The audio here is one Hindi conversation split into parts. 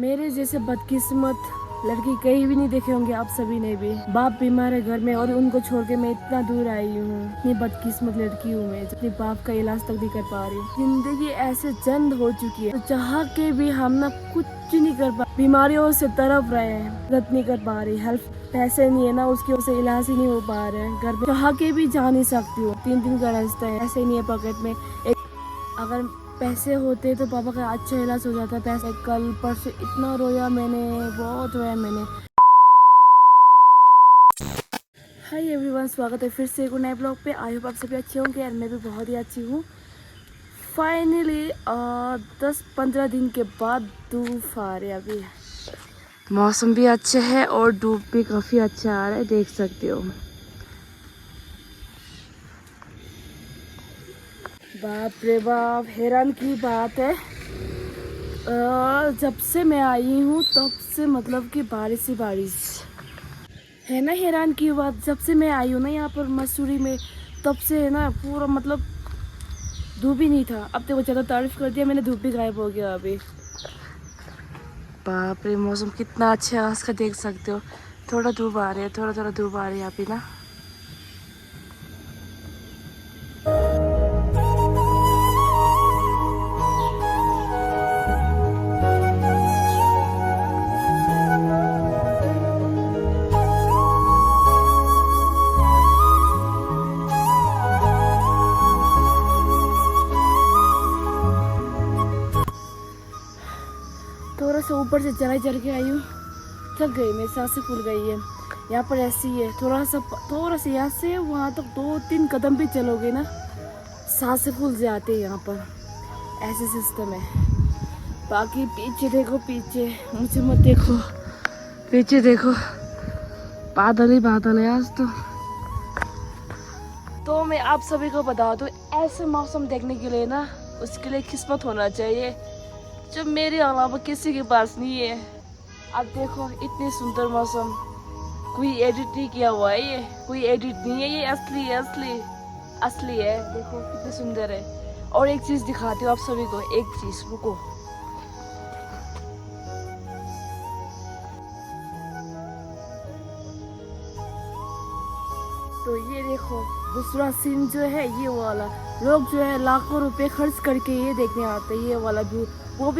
मेरे जैसे बदकिस्मत लड़की कहीं भी नहीं देखे होंगे आप सभी ने भी। बाप बीमार है घर में और उनको छोड़ के मैं इतना दूर आई हूँ। इतनी बदकिस्मत लड़की हूँ मैं, अपने बाप का इलाज तक नहीं कर पा रही। जिंदगी ऐसे जंद हो चुकी है, तो चाह के भी हम ना कुछ नहीं कर पा, बीमारियों से तड़प रहे हैं, मदद नहीं कर पा रही। हेल्प पैसे नहीं है ना, उसकी वजह से इलाज ही नहीं हो पा रहे हैं। घर में चाह के भी जा नहीं सकती हूँ, 3 दिन का रास्ता है, ऐसे ही नहीं है पॉकेट में। अगर पैसे होते तो पापा का अच्छा इलाज हो जाता। पैसे कल परसों इतना रोया मैंने, बहुत रोया मैंने। हाय एवरीवन, स्वागत है फिर से एक नए ब्लॉग पे। आई होप आप सभी अच्छे होंगे और मैं भी बहुत ही अच्छी हूँ। फाइनली 10-15 दिन के बाद धूप आ रही है। अभी मौसम भी अच्छा है और धूप भी काफ़ी अच्छा आ रहा है, देख सकते हो। बाप रे बाप, हैरान की बात है। जब से मैं आई हूँ तब से मतलब कि बारिश ही बारिश है ना। हैरान की बात, जब से मैं आई हूँ ना यहाँ पर मसूरी में, तब से है ना पूरा मतलब धूप ही नहीं था। अब देखो ज़्यादा तारीफ कर दिया मैंने, धूप भी गायब हो गया अभी। बाप रे, मौसम कितना अच्छा है आज का, देख सकते हो। थोड़ा धूप आ रही है, थोड़ा थोड़ा धूप आ रही है यहाँ पे ना। थोड़ा सा ऊपर से चढ़ के आई हूँ, थक गई मैं, सांसें फूल गई है। यहाँ पर ऐसी है, थोड़ा सा यहाँ से वहाँ तक 2-3 कदम भी चलोगे ना, सांसें फूल जाते हैं यहाँ पर, ऐसे सिस्टम है। बाकी पीछे देखो, पीछे मुझे मत देखो, पीछे देखो, बादल ही बादल है आज तो मैं आप सभी को बता दूँ, ऐसे मौसम देखने के लिए ना, उसके लिए किस्मत होना चाहिए, जो मेरे अलावा किसी के पास नहीं है। अब देखो इतनी सुंदर मौसम, कोई एडिट नहीं किया हुआ है, ये कोई एडिट नहीं है, ये असली है, असली है। देखो कितनी सुंदर है। और एक चीज दिखाती हूँ आप सभी को, एक चीज, रुको। तो ये देखो दूसरा सीन जो है, ये वाला लोग जो है लाखों रुपए खर्च करके ये देखने आते हैं, ये वाला व्यू। वो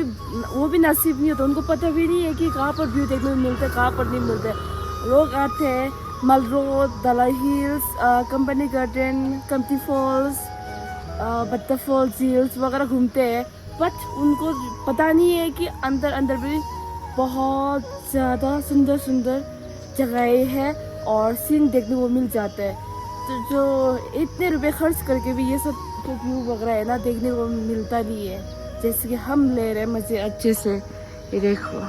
भी नसीब नहीं होता, उनको पता भी नहीं है कि कहाँ पर व्यू देखने को मिलता है, कहाँ पर नहीं मिलता है। लोग आते हैं mall road, Dalai hills, company garden, Kempty falls, Bhatta falls, झील्स वगैरह घूमते हैं, बट उनको पता नहीं है कि अंदर अंदर भी बहुत ज़्यादा सुंदर सुंदर जगहें हैं और सीन देखने को मिल जाता है। तो जो इतने रुपए खर्च करके भी ये सब जो व्यू वगैरह है ना, देखने को मिलता नहीं है, जैसे कि हम ले रहे हैं मज़े अच्छे से। ये देखो,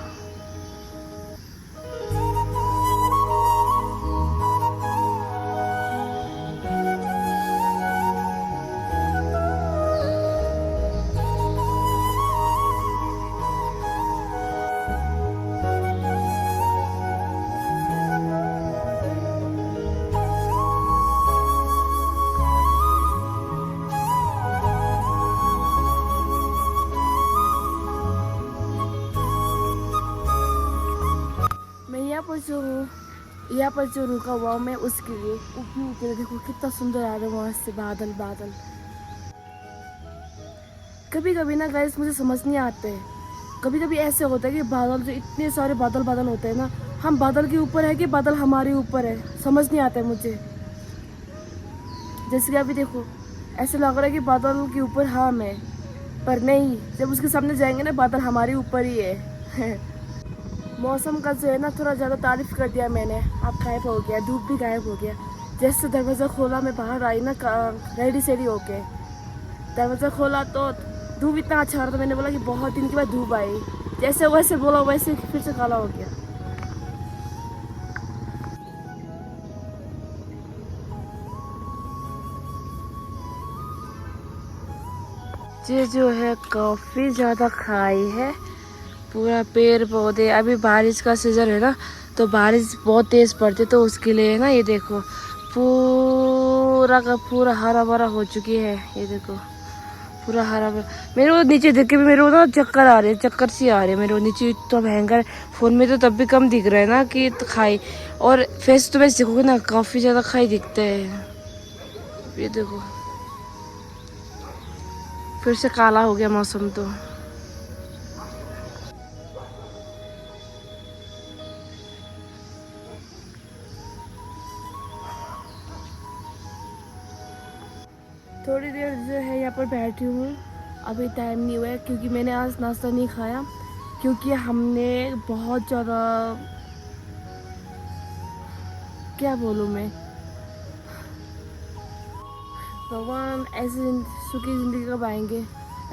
यहाँ पर जो रुका हुआ हूँ मैं, उसके लिए ऊपर देखो कितना सुंदर आ रहा है वहाँ से बादल बादल। कभी कभी ना गाइस मुझे समझ नहीं आते, कभी कभी ऐसे होता है कि बादल, जो इतने सारे बादल बादल होते हैं ना, हम बादल के ऊपर है कि बादल हमारे ऊपर है, समझ नहीं आता है मुझे। जैसे कि अभी देखो ऐसे लग रहा है कि बादल के ऊपर हम है, पर नहीं, जब उसके सामने जाएंगे ना, बादल हमारे ऊपर ही है। मौसम का जो है ना, थोड़ा ज़्यादा तारीफ कर दिया मैंने, अब गायब हो गया, धूप भी गायब हो गया। जैसे दरवाज़ा खोला, मैं बाहर आई ना रेडी सेडी होके, दरवाज़ा खोला तो धूप इतना अच्छा आ रहा था, मैंने बोला कि बहुत दिन के बाद धूप आई। जैसे वैसे बोला वैसे फिर से काला हो गया। ये जो है काफ़ी ज़्यादा खाई है, पूरा पेड़ पौधे। अभी बारिश का सीज़न है ना, तो बारिश बहुत तेज़ पड़ती है, तो उसके लिए ना ये देखो पूरा का पूरा हरा भरा हो चुकी है। ये देखो पूरा हरा भरा। मेरे को नीचे देख के भी मेरे को ना चक्कर आ रहे हैं, चक्कर सी आ रहे हैं मेरे को। नीचे इतना भयंकर, फोन में तो तब भी कम दिख रहा है ना कि तो खाई, और फेस टू फेस देखोगे ना काफी ज्यादा खाई दिखता है। ये देखो फिर से काला हो गया मौसम तो। थोड़ी देर जो है यहाँ पर बैठी हूँ, अभी टाइम नहीं हुआ है क्योंकि मैंने आज नाश्ता नहीं खाया, क्योंकि हमने बहुत ज़्यादा, क्या बोलूँ मैं, भगवान ऐसे सुखी ज़िंदगी कब आएंगे।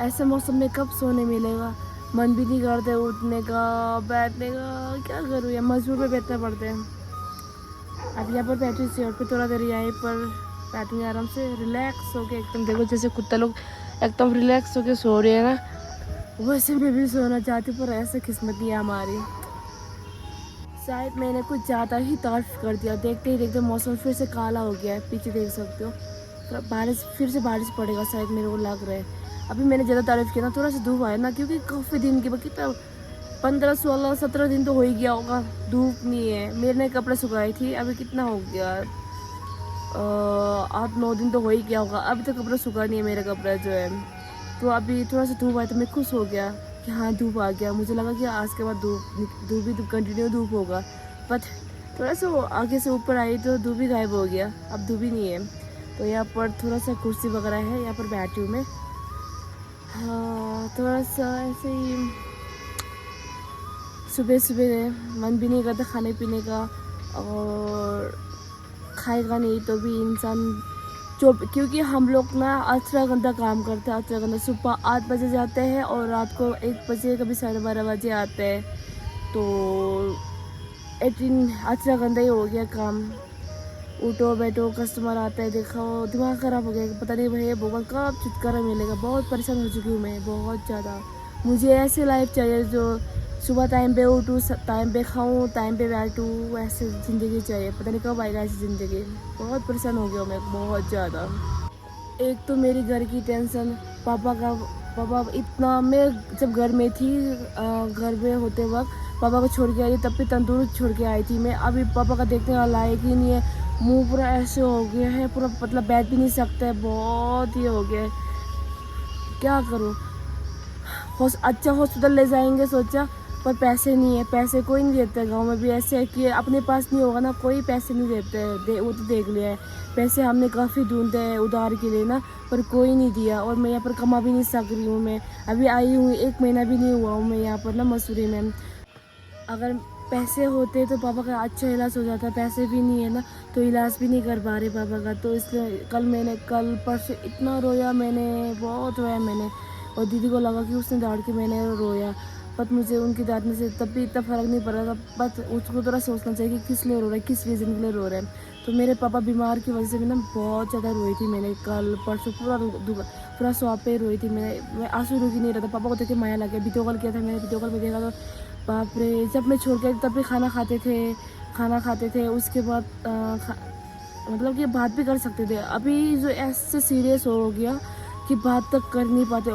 ऐसे मौसम में कब सोने मिलेगा, मन भी नहीं करते उठने का बैठने का, क्या करूँ या मजबूर में बैठना पड़ता है। अब यहाँ पर बैठी चेयर पे थोड़ा देर यहीं पर बैठूँगी आराम से रिलैक्स होके एकदम। देखो जैसे कुत्ता लोग एकदम रिलैक्स होके सो रहे हैं ना, वैसे मैं भी सोना चाहती हूँ, पर ऐसे किस्मत नहीं है हमारी। शायद मैंने कुछ ज़्यादा ही तारीफ कर दिया। देखते ही देखते मौसम फिर से काला हो गया है, पीछे देख सकते हो। तो बारिश, फिर से बारिश पड़ेगा शायद, मेरे को लग रहा है। अभी मैंने ज़्यादा तारीफ किया ना, थोड़ा सा धूप आया ना, क्योंकि काफ़ी दिन के बाद कितना 15, 16, 17 दिन तो हो ही गया होगा धूप नहीं है। मैंने कपड़े सुखाई थी, अभी कितना हो गया, 8-9 दिन तो हो ही गया होगा। अभी तक कपड़ा सूखा नहीं है मेरा कपड़ा जो है। तो अभी थोड़ा सा धूप आया तो मैं खुश हो गया कि हाँ धूप आ गया। मुझे लगा कि आज के बाद धूप भी कंटिन्यू धूप होगा, बट थोड़ा सा आगे से ऊपर आई तो धूप ही गायब हो गया, अब धूप ही नहीं है। तो यहाँ पर थोड़ा सा कुर्सी वगैरह है, यहाँ पर बैठी हूँ मैं। हाँ थोड़ा सा ऐसे ही, सुबह सुबह मन भी नहीं करता खाने पीने का, और खाएगा नहीं तो भी इंसान जो, क्योंकि हम लोग ना अच्छा घंटा काम करते हैं। अच्छा घंटा सुबह 8 बजे जाते हैं और रात को 1 बजे कभी 12:30 बजे आते हैं, तो 18 अच्छा घंटा ही हो गया काम। उठो बैठो, कस्टमर आता है, देखो दिमाग ख़राब हो गया। पता नहीं भैया भगवान कब छुटकारा मिलेगा। बहुत परेशान हो चुकी हूँ मैं, बहुत ज़्यादा। मुझे ऐसी लाइफ चाहिए जो सुबह टाइम पे उठूँ, टाइम पे खाऊँ, टाइम पे बैठूँ, ऐसे ज़िंदगी चाहिए। पता नहीं कब आएगा ऐसी ज़िंदगी। बहुत परेशान हो गया मैं, बहुत ज़्यादा। एक तो मेरी घर की टेंशन, पापा इतना, मैं जब घर में थी, घर में होते वक्त पापा को छोड़ के आई, तब भी तंदुरुस्त छोड़ के आई थी मैं। अभी पापा का देखने का लायक ही नहीं है, मुंह पूरा ऐसे हो गया है, पूरा मतलब बैठ भी नहीं सकता है, बहुत ही हो गया है। क्या करूँ, अच्छा हॉस्पिटल ले जाएंगे सोचा, पर पैसे नहीं है। पैसे कोई नहीं देता, गांव में भी ऐसे है कि अपने पास नहीं होगा ना, कोई पैसे नहीं देते है। वो तो देख लिया है, पैसे हमने काफ़ी ढूंढे हैं उधार के लिए ना, पर कोई नहीं दिया। और मैं यहाँ पर कमा भी नहीं सक रही हूँ। मैं अभी आई हूँ, 1 महीना भी नहीं हुआ हूँ मैं यहाँ पर ना मसूरी में। अगर पैसे होते तो पापा का अच्छा इलाज हो जाता, पैसे भी नहीं है ना, तो इलाज भी नहीं कर पा रहे पापा का। तो इसलिए कल परसों इतना रोया मैंने, बहुत रोया मैंने। और दीदी को लगा कि उसने डांट के मैंने रोया, बट मुझे उनकी डांटने से तब भी इतना फ़र्क नहीं पड़ रहा था। बट उसको थोड़ा सोचना चाहिए कि किस लिए रो रहा है, किस रीज़न के लिए रो रहा है। तो मेरे पापा बीमार की वजह से भी ना बहुत ज़्यादा रोई थी मैंने। कल परसों पूरा शॉप पे रोई थी मैं आंसू रुक ही नहीं रहा था। पापा को देख के माया लग गया। वीडियो कॉल किया था मैंने, वीडियो कॉल में देखा तो बाप रे, जब मैं छोड़ के तब भी खाना खाते थे। उसके बाद मतलब कि बात भी कर सकते थे। अभी जो ऐसे सीरियस हो गया कि बात तक कर नहीं पाते,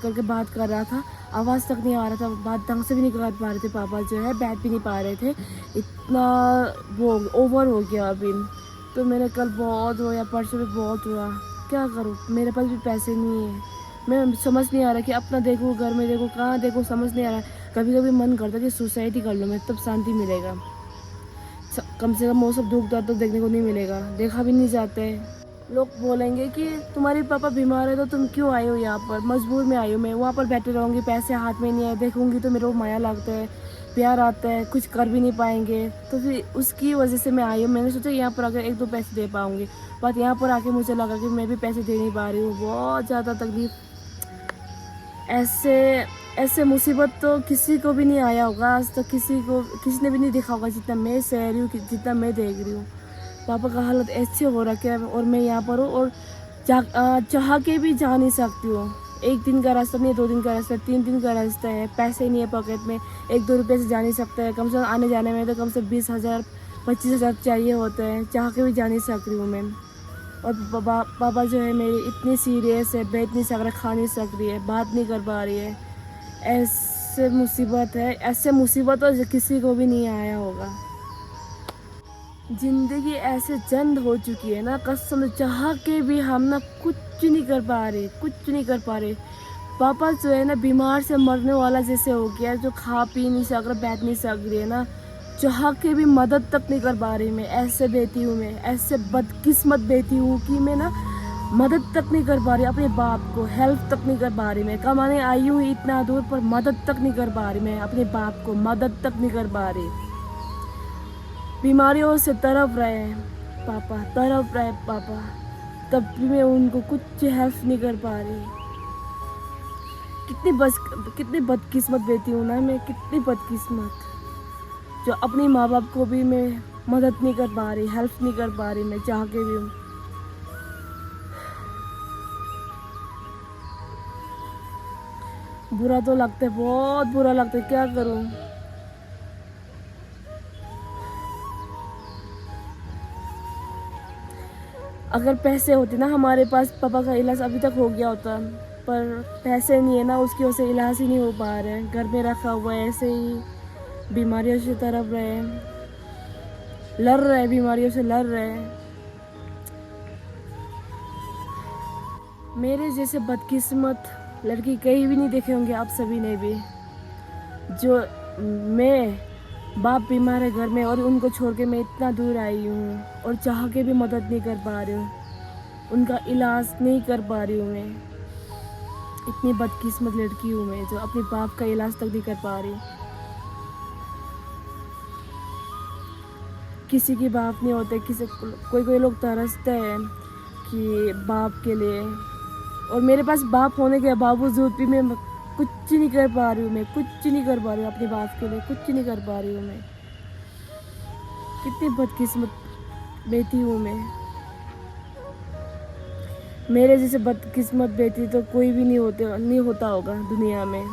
करके बात कर रहा था, आवाज़ तक नहीं आ रहा था, बात ढंग से भी नहीं कर पा रहे थे पापा जो है, बैठ भी नहीं पा रहे थे, इतना वो ओवर हो गया अभी। तो मैंने कल बहुत रोया, परसों भी बहुत रोया। क्या करूँ, मेरे पास भी पैसे नहीं है। मैं समझ नहीं आ रहा कि अपना देखूँ, घर में देखूँ, कहाँ देखूँ, समझ नहीं आ रहा। कभी कभी मन करता कि सुसाइड ही कर लूँ मैं, तब शांति मिलेगा। कम से कम वो सब दुख दर्द तो देखने को नहीं मिलेगा, देखा भी नहीं जाता है। लोग बोलेंगे कि तुम्हारे पापा बीमार है तो तुम क्यों आए हो यहाँ पर, मजबूर में आई हो। मैं वहाँ पर बैठे रहूँगी, पैसे हाथ में नहीं है, देखूँगी तो मेरे को माया लगता है, प्यार आता है, कुछ कर भी नहीं पाएंगे। तो फिर उसकी वजह से मैं आई हूँ। मैंने सोचा यहाँ पर अगर 1-2 पैसे दे पाऊँगी, बट यहाँ पर आके मुझे लगा कि मैं भी पैसे दे नहीं पा रही हूँ। बहुत ज़्यादा तकलीफ। ऐसे मुसीबत तो किसी को भी नहीं आया होगा आज तक, किसी ने भी नहीं देखा होगा जितना मैं सह रही हूँ, जितना मैं देख रही हूँ। पापा का हालत ऐसे हो रखा है और मैं यहाँ पर हूँ, और चाह के भी जा नहीं सकती हूँ। 1 दिन का रास्ता नहीं, 2 दिन का रास्ता, 3 दिन का रास्ता है, पैसे नहीं है पॉकेट में, 1-2 रुपये से जा नहीं सकता है। कम से कम आने जाने में तो कम से 20,000 25,000 चाहिए होता है, चाह के भी जा नहीं सक रही हूँ मैं। और पापा जो है मेरी इतनी सीरियस है, बैठ नहीं सक रहा, खा नहीं सक रही है, बात नहीं कर पा रही है। ऐसे मुसीबत है, ऐसे मुसीबत तो किसी को भी नहीं आया होगा। ज़िंदगी ऐसे जंद हो चुकी है ना, कसम चाह के भी हम ना कुछ नहीं कर पा रहे, कुछ नहीं कर पा रहे। पापा जो है ना बीमार से मरने वाला जैसे हो गया, जो खा पी नहीं सक रहा, बैठ नहीं सक रही है ना, चाह के भी मदद तक नहीं कर पा रही। मैं ऐसे बेटी हूँ, मैं ऐसे बदकिस्मत बेटी हूँ कि मैं ना मदद तक नहीं कर पा रही, अपने बाप को हेल्प तक नहीं कर पा रही। मैं कमाने आई हूँ इतना दूर, पर मदद तक नहीं कर पा रही। मैं अपने बाप को मदद तक नहीं कर पा रही। बीमारियों से तड़प रहे हैं पापा, तड़प रहे पापा, तब भी मैं उनको कुछ हेल्प नहीं कर पा रही। कितनी बदकिस्मत बेटी हूँ ना मैं, कितनी बदकिस्मत, जो अपने माँ बाप को भी मैं मदद नहीं कर पा रही, हेल्प नहीं कर पा रही मैं चाह के भी। बुरा तो लगता है, बहुत बुरा लगता है, क्या करूँ। अगर पैसे होते ना हमारे पास, पापा का इलाज अभी तक हो गया होता, पर पैसे नहीं है ना, उसकी वजह से इलाज ही नहीं हो पा रहे हैं। घर में रखा हुआ है, ऐसे ही बीमारियों से तड़प रहे हैं, लड़ रहे हैं, बीमारियों से लड़ रहे हैं। मेरे जैसे बदकिस्मत लड़की कहीं भी नहीं देखे होंगे आप सभी ने भी। जो मैं, बाप बीमार है घर में और उनको छोड़ के मैं इतना दूर आई हूँ और चाह के भी मदद नहीं कर पा रही हूँ, उनका इलाज नहीं कर पा रही हूँ मैं। इतनी बदकिस्मत लड़की हूँ मैं, जो अपने बाप का इलाज तक नहीं कर पा रही। किसी की बाप नहीं होते, कोई लोग तरसते हैं कि बाप के लिए, और मेरे पास बाप होने के बावजूद भी मैं कुछ नहीं कर पा रही हूँ। मैं कुछ नहीं कर पा रही हूँ अपने बाप के लिए, कुछ नहीं कर पा रही हूँ मैं। कितनी बदकिस्मत बेटी हूँ मैं। मेरे जैसे बदकिस्मत बेटी तो कोई भी नहीं होता होगा दुनिया में।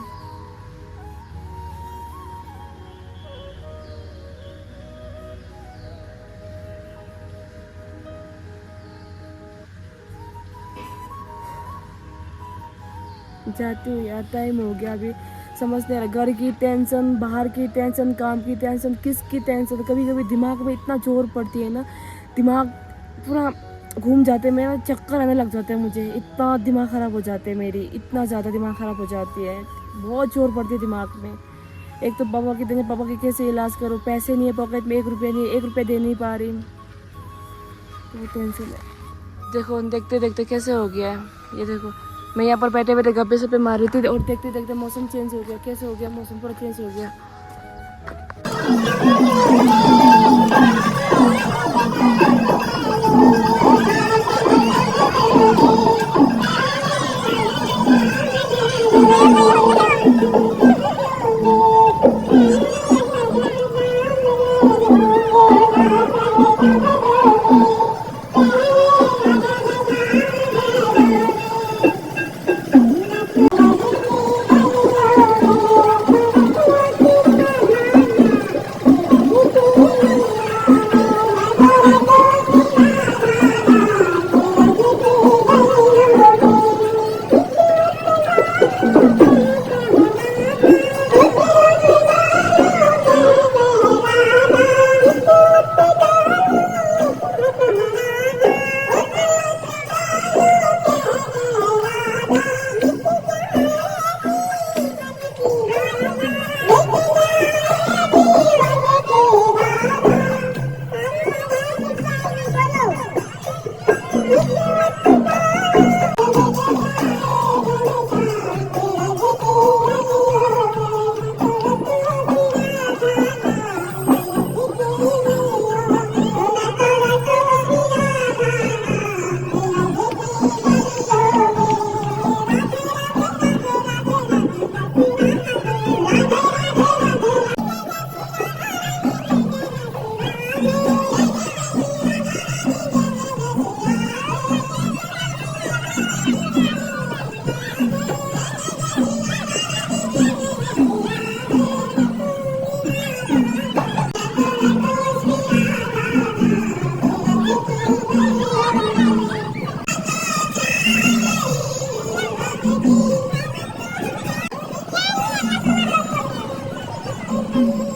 जाती हूँ यार, टाइम हो गया, अभी समझ नहीं आ रहा। घर की टेंशन, बाहर की टेंशन, काम की टेंशन, किसकी टेंशन। कभी कभी दिमाग में इतना जोर पड़ती है ना, दिमाग पूरा घूम जाते, मेरा चक्कर आने लग जाते हैं मुझे, इतना दिमाग ख़राब हो जाते हैं मेरी, इतना ज़्यादा दिमाग ख़राब हो जाती है, बहुत जोर पड़ती है दिमाग में। एक तो पापा के देने, पापा के कैसे इलाज करो, पैसे नहीं है पॉकेट में, 1 रुपया नहीं, 1 रुपया दे नहीं पा रही, तो टेंशन है। देखो देखते देखते कैसे हो गया है ये, देखो मैं यहाँ पर बैठे बैठे गप्पे सप्पे मार रही थी, और देखते देखते मौसम चेंज हो गया। कैसे हो गया मौसम, पूरा चेंज हो गया। Thank you.